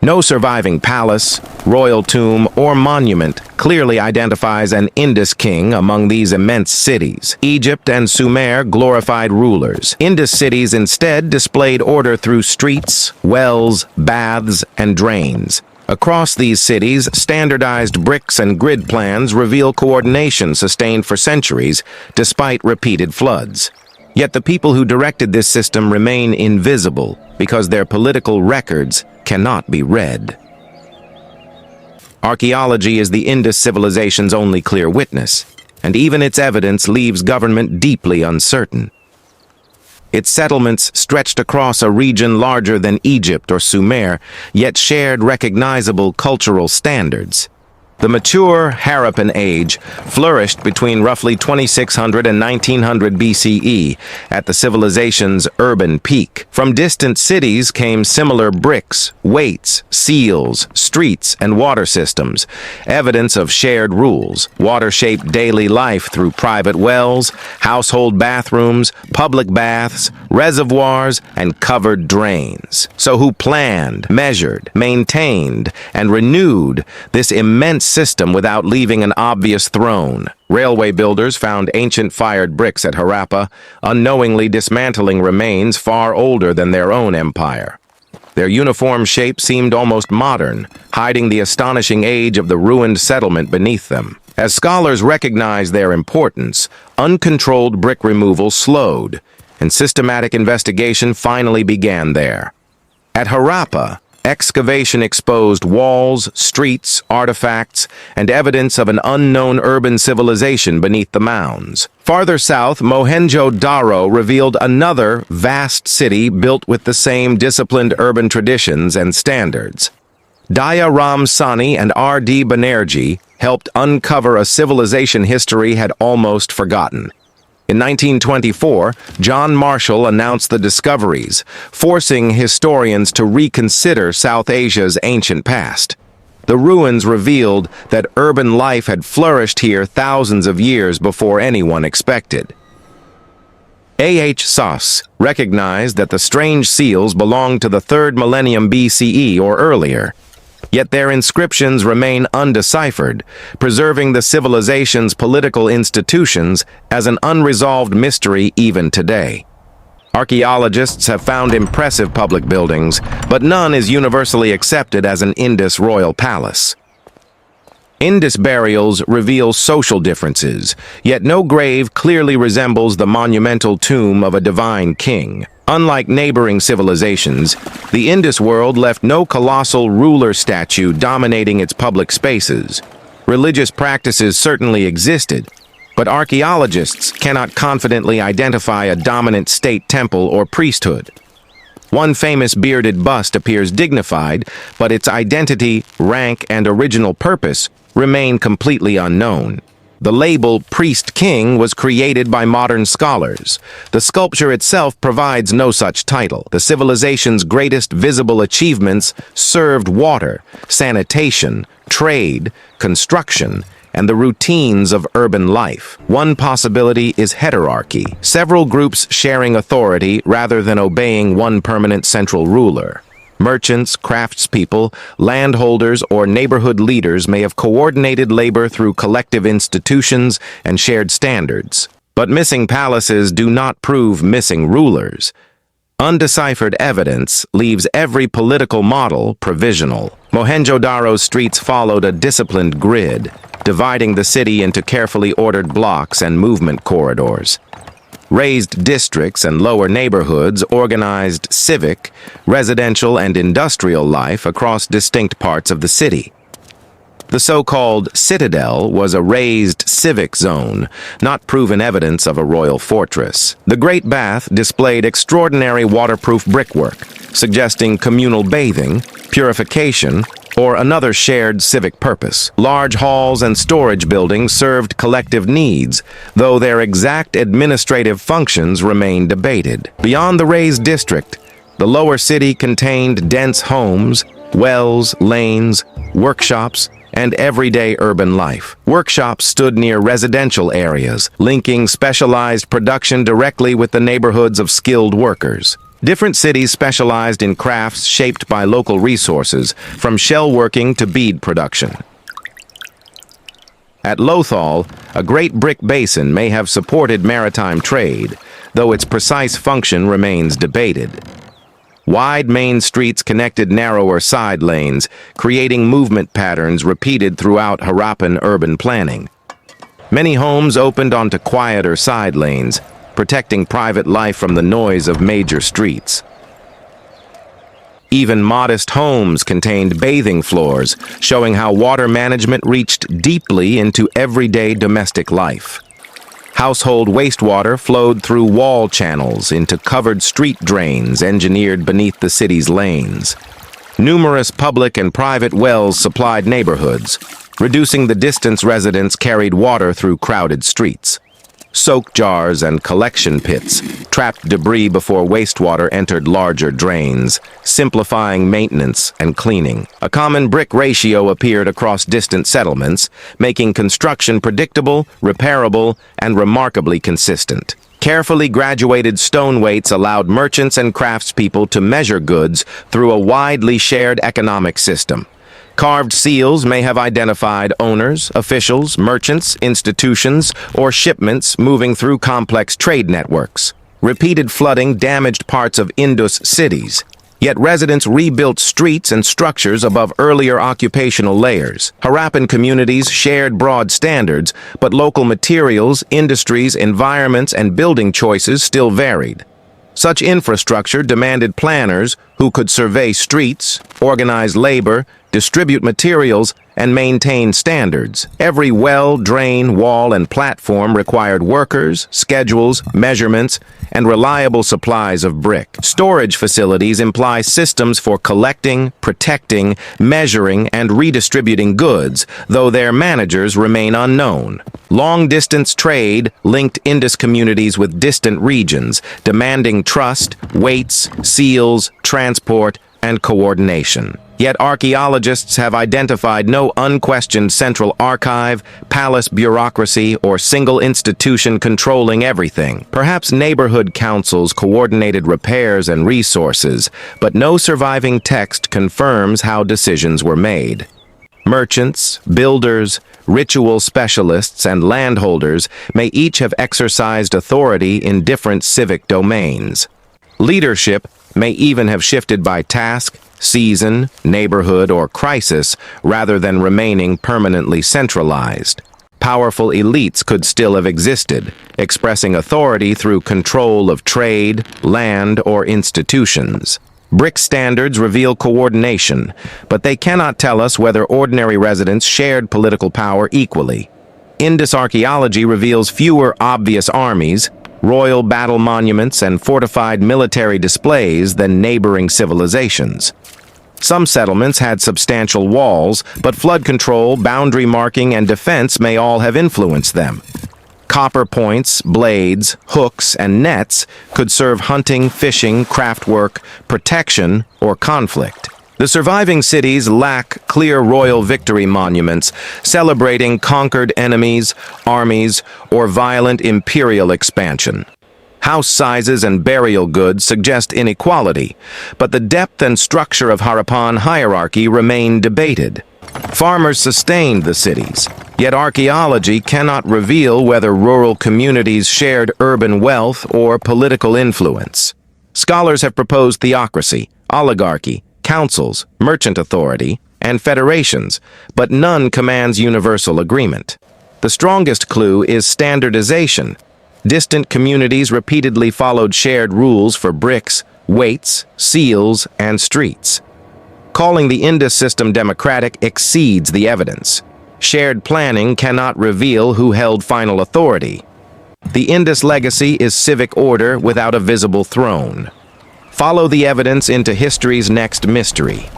No surviving palace, royal tomb, or monument clearly identifies an Indus king among these immense cities. Egypt and Sumer glorified rulers. Indus cities instead displayed order through streets, wells, baths, and drains. Across these cities, standardized bricks and grid plans reveal coordination sustained for centuries, despite repeated floods. Yet the people who directed this system remain invisible because their political records cannot be read. Archaeology is the Indus civilization's only clear witness, and even its evidence leaves government deeply uncertain. Its settlements stretched across a region larger than Egypt or Sumer, yet shared recognizable cultural standards. The mature Harappan age flourished between roughly 2600 and 1900 BCE at the civilization's urban peak. From distant cities came similar bricks, weights, seals, streets, and water systems, evidence of shared rules. Water shaped daily life through private wells, household bathrooms, public baths, reservoirs, and covered drains. So who planned, measured, maintained, and renewed this immense system without leaving an obvious throne? Railway builders found ancient fired bricks at Harappa, unknowingly dismantling remains far older than their own empire. Their uniform shape seemed almost modern, hiding the astonishing age of the ruined settlement beneath them. As scholars recognized their importance, uncontrolled brick removal slowed, and systematic investigation finally began there. At Harappa, excavation exposed walls, streets, artifacts, and evidence of an unknown urban civilization beneath the mounds. Farther south, Mohenjo-daro revealed another vast city built with the same disciplined urban traditions and standards. Daya Ram Sani and R.D. Banerjee helped uncover a civilization history had almost forgotten. In 1924, John Marshall announced the discoveries, forcing historians to reconsider South Asia's ancient past. The ruins revealed that urban life had flourished here thousands of years before anyone expected. A.H. Sauce recognized that the strange seals belonged to the 3rd millennium BCE or earlier. Yet their inscriptions remain undeciphered, preserving the civilization's political institutions as an unresolved mystery even today. Archaeologists have found impressive public buildings, but none is universally accepted as an Indus royal palace. Indus burials reveal social differences, yet no grave clearly resembles the monumental tomb of a divine king. Unlike neighboring civilizations, the Indus world left no colossal ruler statue dominating its public spaces. Religious practices certainly existed, but archaeologists cannot confidently identify a dominant state temple or priesthood. One famous bearded bust appears dignified, but its identity, rank, and original purpose remain completely unknown. The label priest king was created by modern scholars. The sculpture itself provides no such title. The civilization's greatest visible achievements served water, sanitation, trade, construction, and the routines of urban life. One possibility is heterarchy, several groups sharing authority rather than obeying one permanent central ruler. Merchants, craftspeople, landholders, or neighborhood leaders may have coordinated labor through collective institutions and shared standards. But missing palaces do not prove missing rulers. Undeciphered evidence leaves every political model provisional. Mohenjo-daro's streets followed a disciplined grid, dividing the city into carefully ordered blocks and movement corridors. Raised districts and lower neighborhoods organized civic, residential, and industrial life across distinct parts of the city. The so-called citadel was a raised civic zone, not proven evidence of a royal fortress. The Great Bath displayed extraordinary waterproof brickwork, suggesting communal bathing, purification, or another shared civic purpose. Large halls and storage buildings served collective needs, though their exact administrative functions remain debated. Beyond the raised district, the lower city contained dense homes, wells, lanes, workshops, and everyday urban life. Workshops stood near residential areas, linking specialized production directly with the neighborhoods of skilled workers. Different cities specialized in crafts shaped by local resources, from shell working to bead production. At Lothal, a great brick basin may have supported maritime trade, though its precise function remains debated. Wide main streets connected narrower side lanes, creating movement patterns repeated throughout Harappan urban planning. Many homes opened onto quieter side lanes, protecting private life from the noise of major streets. Even modest homes contained bathing floors, showing how water management reached deeply into everyday domestic life. Household wastewater flowed through wall channels into covered street drains engineered beneath the city's lanes. Numerous public and private wells supplied neighborhoods, reducing the distance residents carried water through crowded streets. Soak jars and collection pits trapped debris before wastewater entered larger drains, simplifying maintenance and cleaning. A common brick ratio appeared across distant settlements, making construction predictable, repairable, and remarkably consistent. Carefully graduated stone weights allowed merchants and craftspeople to measure goods through a widely shared economic system. Carved seals may have identified owners, officials, merchants, institutions, or shipments moving through complex trade networks. Repeated flooding damaged parts of Indus cities, yet residents rebuilt streets and structures above earlier occupational layers. Harappan communities shared broad standards, but local materials, industries, environments, and building choices still varied. Such infrastructure demanded planners who could survey streets, organize labor, distribute materials, and maintain standards. Every well, drain, wall, and platform required workers, schedules, measurements, and reliable supplies of brick. Storage facilities imply systems for collecting, protecting, measuring, and redistributing goods, though their managers remain unknown. Long-distance trade linked Indus communities with distant regions, demanding trust, weights, seals, transport, and coordination. Yet archaeologists have identified no unquestioned central archive, palace bureaucracy, or single institution controlling everything. Perhaps neighborhood councils coordinated repairs and resources, but no surviving text confirms how decisions were made. Merchants, builders, ritual specialists, and landholders may each have exercised authority in different civic domains. Leadership may even have shifted by task, season, neighborhood, or crisis rather than remaining permanently centralized. Powerful elites could still have existed, expressing authority through control of trade, land, or institutions. Brick standards reveal coordination, but they cannot tell us whether ordinary residents shared political power equally. Indus archaeology reveals fewer obvious armies, royal battle monuments, and fortified military displays than neighboring civilizations. Some settlements had substantial walls, but flood control, boundary marking, and defense may all have influenced them. Copper points, blades, hooks, and nets could serve hunting, fishing, craftwork, protection, or conflict. The surviving cities lack clear royal victory monuments celebrating conquered enemies, armies, or violent imperial expansion. House sizes and burial goods suggest inequality, but the depth and structure of Harappan hierarchy remain debated. Farmers sustained the cities, yet archaeology cannot reveal whether rural communities shared urban wealth or political influence. Scholars have proposed theocracy, oligarchy, councils, merchant authority, and federations, but none commands universal agreement. The strongest clue is standardization. Distant communities repeatedly followed shared rules for bricks, weights, seals, and streets. Calling the Indus system democratic exceeds the evidence. Shared planning cannot reveal who held final authority. The Indus legacy is civic order without a visible throne. Follow the evidence into history's next mystery.